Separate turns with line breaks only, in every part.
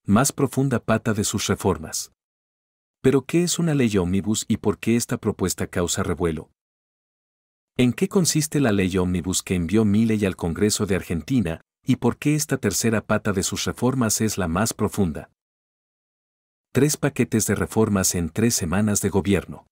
más profunda pata de sus reformas. ¿Pero qué es una ley ómnibus y por qué esta propuesta causa revuelo? ¿En qué consiste la ley ómnibus que envió Milei al Congreso de Argentina y por qué esta tercera pata de sus reformas es la más profunda? 3 paquetes de reformas en 3 semanas de gobierno.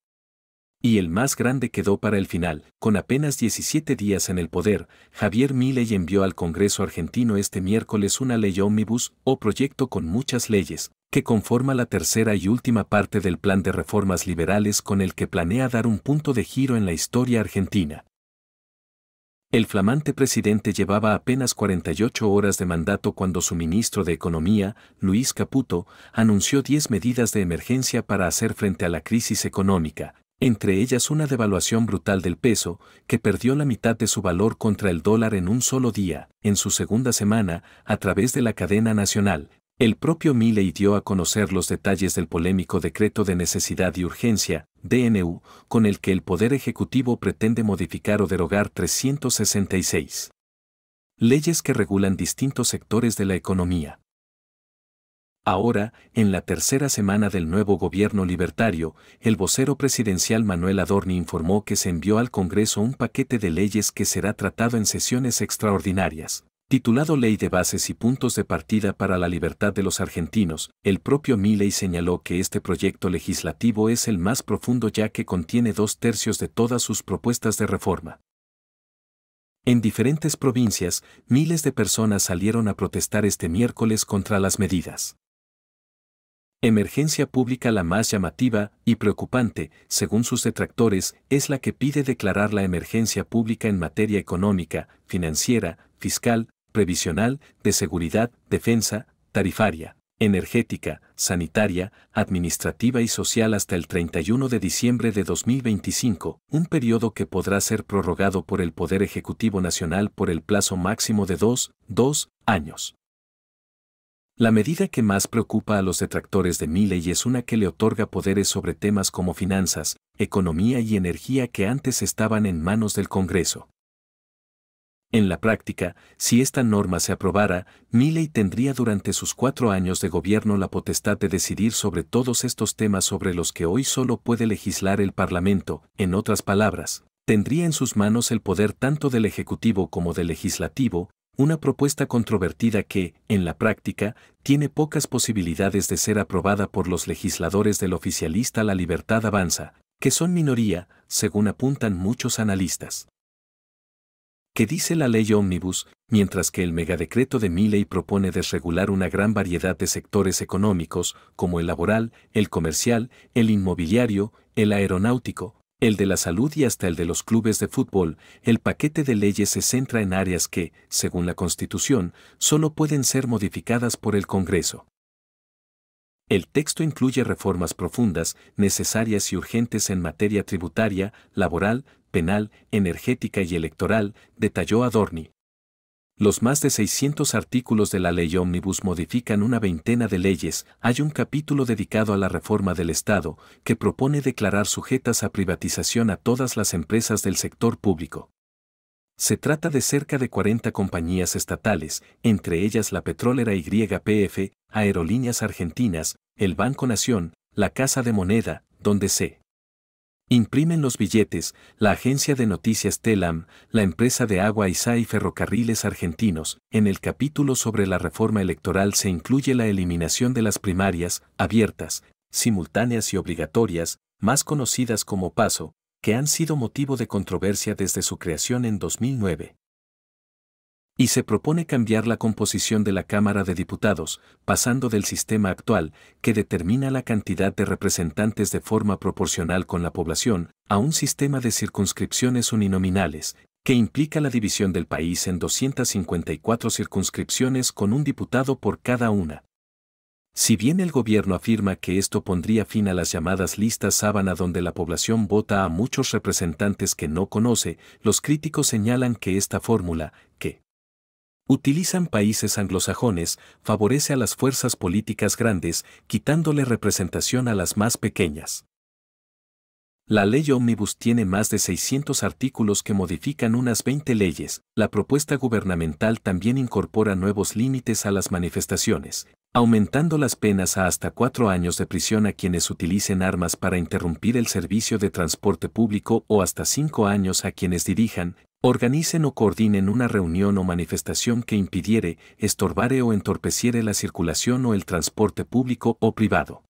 Y el más grande quedó para el final. Con apenas 17 días en el poder, Javier Milei envió al Congreso argentino este miércoles una ley ómnibus o proyecto con muchas leyes, que conforma la tercera y última parte del plan de reformas liberales con el que planea dar un punto de giro en la historia argentina. El flamante presidente llevaba apenas 48 horas de mandato cuando su ministro de Economía, Luis Caputo, anunció 10 medidas de emergencia para hacer frente a la crisis económica, entre ellas una devaluación brutal del peso, que perdió la mitad de su valor contra el dólar en un solo día. En su segunda semana, a través de la cadena nacional, el propio Milei dio a conocer los detalles del polémico Decreto de Necesidad y Urgencia, DNU, con el que el Poder Ejecutivo pretende modificar o derogar 366 leyes que regulan distintos sectores de la economía. Ahora, en la tercera semana del nuevo gobierno libertario, el vocero presidencial Manuel Adorni informó que se envió al Congreso un paquete de leyes que será tratado en sesiones extraordinarias. Titulado Ley de Bases y Puntos de Partida para la Libertad de los Argentinos, el propio Milei señaló que este proyecto legislativo es el más profundo ya que contiene 2/3 de todas sus propuestas de reforma. En diferentes provincias, miles de personas salieron a protestar este miércoles contra las medidas. Emergencia pública la más llamativa y preocupante, según sus detractores, es la que pide declarar la emergencia pública en materia económica, financiera, fiscal, previsional, de seguridad, defensa, tarifaria, energética, sanitaria, administrativa y social hasta el 31 de diciembre de 2025, un periodo que podrá ser prorrogado por el Poder Ejecutivo Nacional por el plazo máximo de 2 años. La medida que más preocupa a los detractores de Milei es una que le otorga poderes sobre temas como finanzas, economía y energía que antes estaban en manos del Congreso. En la práctica, si esta norma se aprobara, Milei tendría durante sus 4 años de gobierno la potestad de decidir sobre todos estos temas sobre los que hoy solo puede legislar el Parlamento. En otras palabras, tendría en sus manos el poder tanto del Ejecutivo como del Legislativo, una propuesta controvertida que, en la práctica, tiene pocas posibilidades de ser aprobada por los legisladores del oficialista La Libertad Avanza, que son minoría, según apuntan muchos analistas. ¿Qué dice la ley ómnibus? Mientras que el megadecreto de Milei propone desregular una gran variedad de sectores económicos, como el laboral, el comercial, el inmobiliario, el aeronáutico, el de la salud y hasta el de los clubes de fútbol, el paquete de leyes se centra en áreas que, según la Constitución, solo pueden ser modificadas por el Congreso. El texto incluye reformas profundas, necesarias y urgentes en materia tributaria, laboral, penal, energética y electoral, detalló Adorni. Los más de 600 artículos de la ley ómnibus modifican una veintena de leyes. Hay un capítulo dedicado a la reforma del Estado, que propone declarar sujetas a privatización a todas las empresas del sector público. Se trata de cerca de 40 compañías estatales, entre ellas la petrolera YPF, Aerolíneas Argentinas, el Banco Nación, la Casa de Moneda, donde se imprimen los billetes, la agencia de noticias Telam, la empresa de agua ISA y Ferrocarriles Argentinos. En el capítulo sobre la reforma electoral se incluye la eliminación de las primarias, abiertas, simultáneas y obligatorias, más conocidas como PASO, que han sido motivo de controversia desde su creación en 2009. Y se propone cambiar la composición de la Cámara de Diputados, pasando del sistema actual, que determina la cantidad de representantes de forma proporcional con la población, a un sistema de circunscripciones uninominales, que implica la división del país en 254 circunscripciones con un diputado por cada una. Si bien el gobierno afirma que esto pondría fin a las llamadas listas sábana donde la población vota a muchos representantes que no conoce, los críticos señalan que esta fórmula, que utilizan países anglosajones, favorece a las fuerzas políticas grandes, quitándole representación a las más pequeñas. La ley Ómnibus tiene más de 600 artículos que modifican unas 20 leyes. La propuesta gubernamental también incorpora nuevos límites a las manifestaciones, aumentando las penas a hasta 4 años de prisión a quienes utilicen armas para interrumpir el servicio de transporte público o hasta 5 años a quienes dirijan, organicen o coordinen una reunión o manifestación que impidiere, estorbare o entorpeciere la circulación o el transporte público o privado.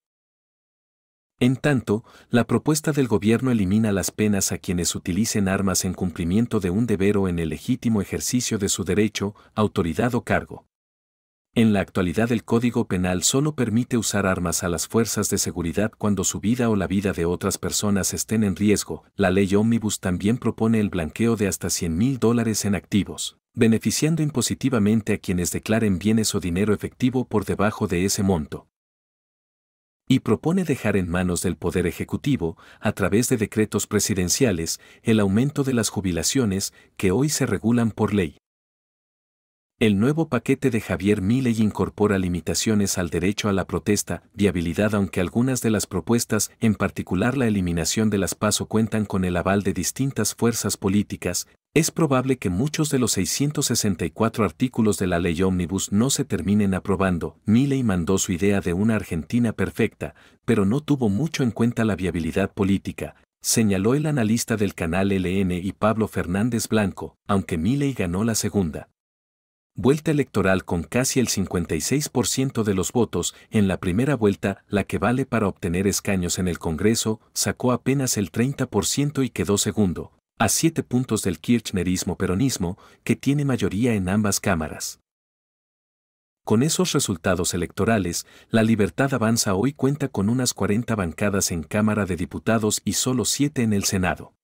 En tanto, la propuesta del gobierno elimina las penas a quienes utilicen armas en cumplimiento de un deber o en el legítimo ejercicio de su derecho, autoridad o cargo. En la actualidad el Código Penal solo permite usar armas a las fuerzas de seguridad cuando su vida o la vida de otras personas estén en riesgo. La ley Ómnibus también propone el blanqueo de hasta $100,000 en activos, beneficiando impositivamente a quienes declaren bienes o dinero efectivo por debajo de ese monto. Y propone dejar en manos del Poder Ejecutivo, a través de decretos presidenciales, el aumento de las jubilaciones, que hoy se regulan por ley. El nuevo paquete de Javier Milei incorpora limitaciones al derecho a la protesta, viabilidad aunque algunas de las propuestas, en particular la eliminación de las PASO cuentan con el aval de distintas fuerzas políticas, es probable que muchos de los 664 artículos de la ley Ómnibus no se terminen aprobando. Milei mandó su idea de una Argentina perfecta, pero no tuvo mucho en cuenta la viabilidad política, señaló el analista del canal LN y Pablo Fernández Blanco, aunque Milei ganó la segunda vuelta electoral con casi el 56% de los votos. En la primera vuelta, la que vale para obtener escaños en el Congreso, sacó apenas el 30% y quedó segundo, a 7 puntos del kirchnerismo-peronismo, que tiene mayoría en ambas cámaras. Con esos resultados electorales, La Libertad Avanza hoy cuenta con unas 40 bancadas en Cámara de Diputados y solo 7 en el Senado.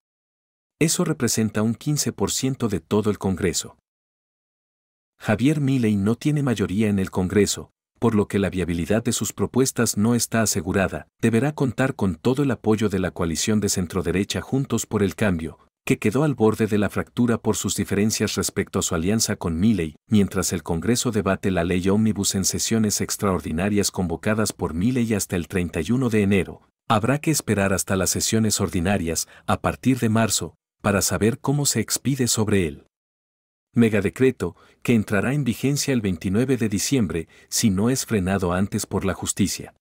Eso representa un 15% de todo el Congreso. Javier Milei no tiene mayoría en el Congreso, por lo que la viabilidad de sus propuestas no está asegurada. Deberá contar con todo el apoyo de la coalición de centroderecha Juntos por el Cambio, que quedó al borde de la fractura por sus diferencias respecto a su alianza con Milei. Mientras el Congreso debate la ley Ómnibus en sesiones extraordinarias convocadas por Milei hasta el 31 de enero, habrá que esperar hasta las sesiones ordinarias, a partir de marzo, para saber cómo se expide sobre él. Megadecreto, que entrará en vigencia el 29 de diciembre, si no es frenado antes por la justicia.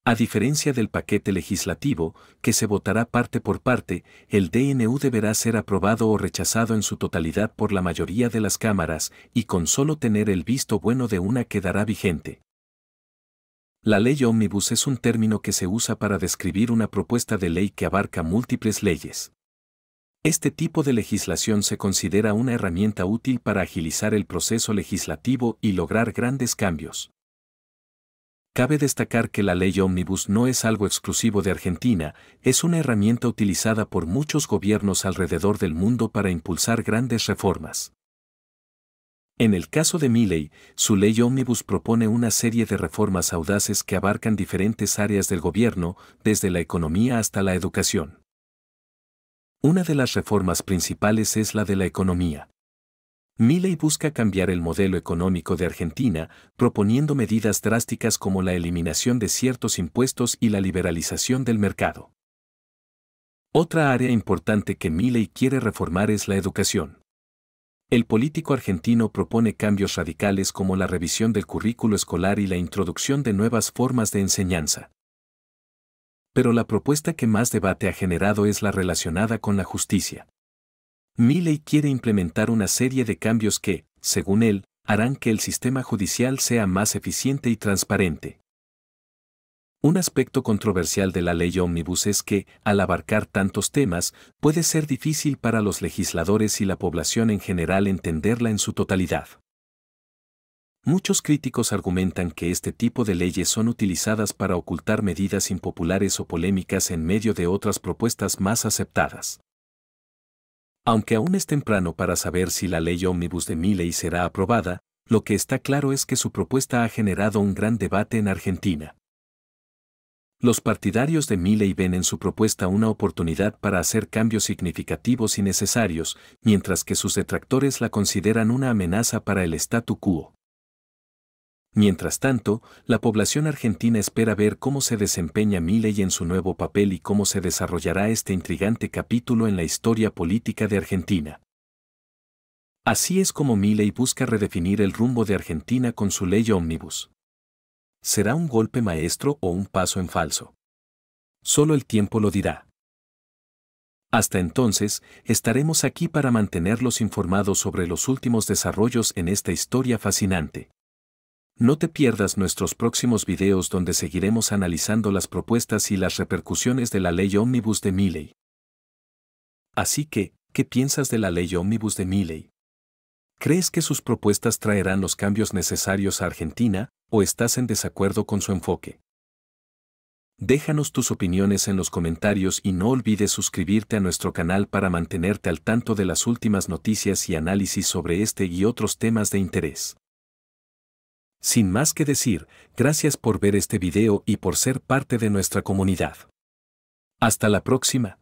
A diferencia del paquete legislativo, que se votará parte por parte, el DNU deberá ser aprobado o rechazado en su totalidad por la mayoría de las cámaras, y con solo tener el visto bueno de una quedará vigente. La ley Ómnibus es un término que se usa para describir una propuesta de ley que abarca múltiples leyes. Este tipo de legislación se considera una herramienta útil para agilizar el proceso legislativo y lograr grandes cambios. Cabe destacar que la ley Ómnibus no es algo exclusivo de Argentina, es una herramienta utilizada por muchos gobiernos alrededor del mundo para impulsar grandes reformas. En el caso de Milei, su ley Ómnibus propone una serie de reformas audaces que abarcan diferentes áreas del gobierno, desde la economía hasta la educación. Una de las reformas principales es la de la economía. Milei busca cambiar el modelo económico de Argentina, proponiendo medidas drásticas como la eliminación de ciertos impuestos y la liberalización del mercado. Otra área importante que Milei quiere reformar es la educación. El político argentino propone cambios radicales como la revisión del currículo escolar y la introducción de nuevas formas de enseñanza. Pero la propuesta que más debate ha generado es la relacionada con la justicia. Milei quiere implementar una serie de cambios que, según él, harán que el sistema judicial sea más eficiente y transparente. Un aspecto controversial de la ley Ómnibus es que, al abarcar tantos temas, puede ser difícil para los legisladores y la población en general entenderla en su totalidad. Muchos críticos argumentan que este tipo de leyes son utilizadas para ocultar medidas impopulares o polémicas en medio de otras propuestas más aceptadas. Aunque aún es temprano para saber si la ley Ómnibus de Milei será aprobada, lo que está claro es que su propuesta ha generado un gran debate en Argentina. Los partidarios de Milei ven en su propuesta una oportunidad para hacer cambios significativos y necesarios, mientras que sus detractores la consideran una amenaza para el statu quo. Mientras tanto, la población argentina espera ver cómo se desempeña Milei en su nuevo papel y cómo se desarrollará este intrigante capítulo en la historia política de Argentina. Así es como Milei busca redefinir el rumbo de Argentina con su ley ómnibus. ¿Será un golpe maestro o un paso en falso? Solo el tiempo lo dirá. Hasta entonces, estaremos aquí para mantenerlos informados sobre los últimos desarrollos en esta historia fascinante. No te pierdas nuestros próximos videos donde seguiremos analizando las propuestas y las repercusiones de la ley ómnibus de Milei. Así que, ¿qué piensas de la ley ómnibus de Milei? ¿Crees que sus propuestas traerán los cambios necesarios a Argentina, o estás en desacuerdo con su enfoque? Déjanos tus opiniones en los comentarios y no olvides suscribirte a nuestro canal para mantenerte al tanto de las últimas noticias y análisis sobre este y otros temas de interés. Sin más que decir, gracias por ver este video y por ser parte de nuestra comunidad. Hasta la próxima.